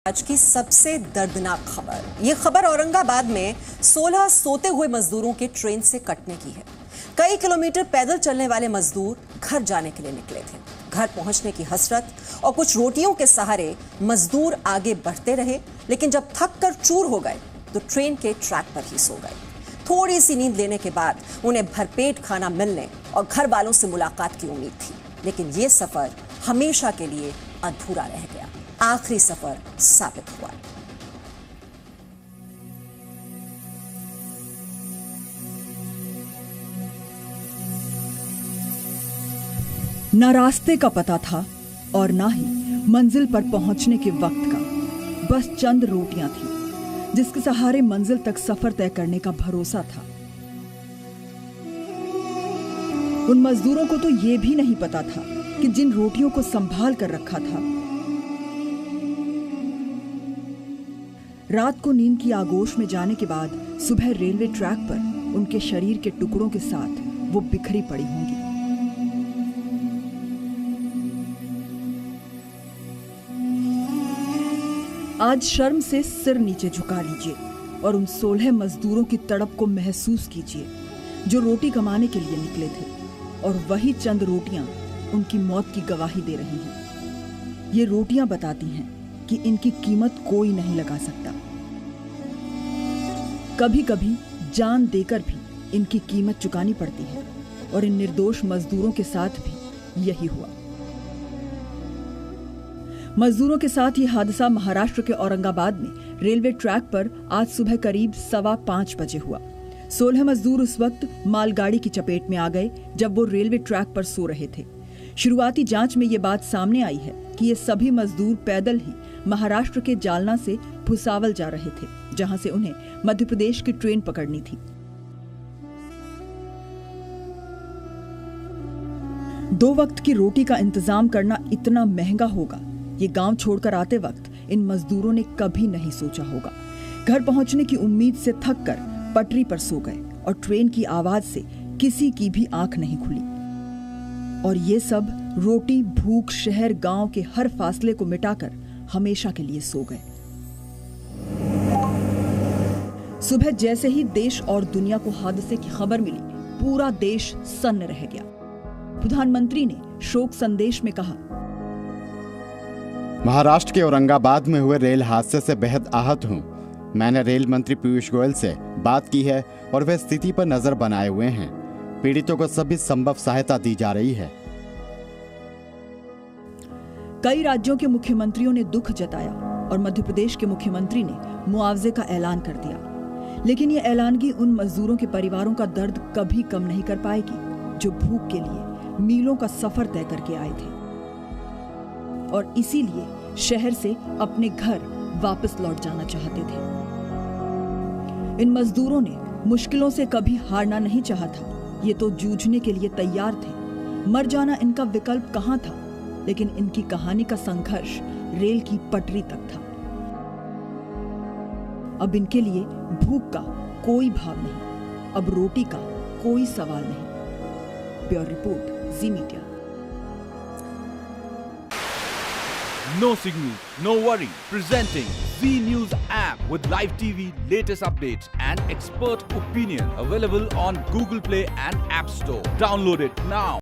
आज की सबसे दर्दनाक खबर। यह खबर औरंगाबाद में 16 सोते हुए मजदूरों के ट्रेन से कटने की है। कई किलोमीटर पैदल चलने वाले मजदूर घर जाने के लिए निकले थे। घर पहुंचने की हसरत और कुछ रोटियों के सहारे मजदूर आगे बढ़ते रहे, लेकिन जब थक कर चूर हो गए तो ट्रेन के ट्रैक पर ही सो गए। थोड़ी सी नींद लेने के बाद उन्हें भरपेट खाना मिलने और घर वालों से मुलाकात की उम्मीद थी, लेकिन ये सफर हमेशा के लिए अधूरा रह गया। आखिरी सफर साबित हुआ। न रास्ते का पता था और ना ही मंजिल पर पहुंचने के वक्त का। बस चंद रोटियां थी जिसके सहारे मंजिल तक सफर तय करने का भरोसा था। उन मजदूरों को तो यह भी नहीं पता था कि जिन रोटियों को संभाल कर रखा था, रात को नींद की आगोश में जाने के बाद सुबह रेलवे ट्रैक पर उनके शरीर के टुकड़ों के साथ वो बिखरी पड़ी होंगी। आज शर्म से सिर नीचे झुका लीजिए और उन 16 मजदूरों की तड़प को महसूस कीजिए जो रोटी कमाने के लिए निकले थे, और वही चंद रोटियां उनकी मौत की गवाही दे रही हैं। ये रोटियां बताती हैं कि इनकी कीमत कोई नहीं लगा सकता। कभी कभी जान देकर भी इनकी कीमत चुकानी पड़ती है, और इन निर्दोष मजदूरों के साथ भी यही हुआ। मजदूरों के साथ ये हादसा महाराष्ट्र के औरंगाबाद में रेलवे ट्रैक पर आज सुबह करीब 5:15 बजे हुआ। 16 मजदूर उस वक्त मालगाड़ी की चपेट में आ गए जब वो रेलवे ट्रैक पर सो रहे थे। शुरुआती जांच में ये बात सामने आई है कि ये सभी मजदूर पैदल ही महाराष्ट्र के जालना से भुसावल जा रहे थे, जहां से उन्हें मध्य प्रदेश की ट्रेन पकड़नी थी। 2 वक्त की रोटी का इंतजाम करना इतना महंगा होगा, ये गांव छोड़कर आते वक्त इन मजदूरों ने कभी नहीं सोचा होगा। घर पहुंचने की उम्मीद से थक कर पटरी पर सो गए और ट्रेन की आवाज से किसी की भी आंख नहीं खुली। और ये सब रोटी भूख शहर गांव के हर फासले को मिटाकर हमेशा के लिए सो गए। सुबह जैसे ही देश और दुनिया को हादसे की खबर मिली, पूरा देश सन्न रह गया। प्रधानमंत्री ने शोक संदेश में कहा, महाराष्ट्र के औरंगाबाद में हुए रेल हादसे से बेहद आहत हूं। मैंने रेल मंत्री पीयूष गोयल से बात की है और वे स्थिति पर नजर बनाए हुए हैं। पीड़ितों को सभी संभव सहायता दी जा रही है। कई राज्यों के मुख्यमंत्रियों ने दुख जताया और मध्य प्रदेश के मुख्यमंत्री ने मुआवजे का ऐलान कर दिया, लेकिन ये ऐलानगी उन मजदूरों के परिवारों का दर्द कभी कम नहीं कर पाएगी जो भूख के लिए मीलों का सफर तय करके आए थे और इसीलिए शहर से अपने घर वापस लौट जाना चाहते थे। इन मजदूरों ने मुश्किलों से कभी हारना नहीं चाहा था। ये तो जूझने के लिए तैयार थे। मर जाना इनका विकल्प कहां था, लेकिन इनकी कहानी का संघर्ष रेल की पटरी तक था। अब इनके लिए भूख का कोई भाव नहीं, अब रोटी का कोई सवाल नहीं। Bureau report, ji media. No signal, no worry. Presenting Z News app with live TV, latest updates and expert opinion. Available on Google Play and App Store. Download it now.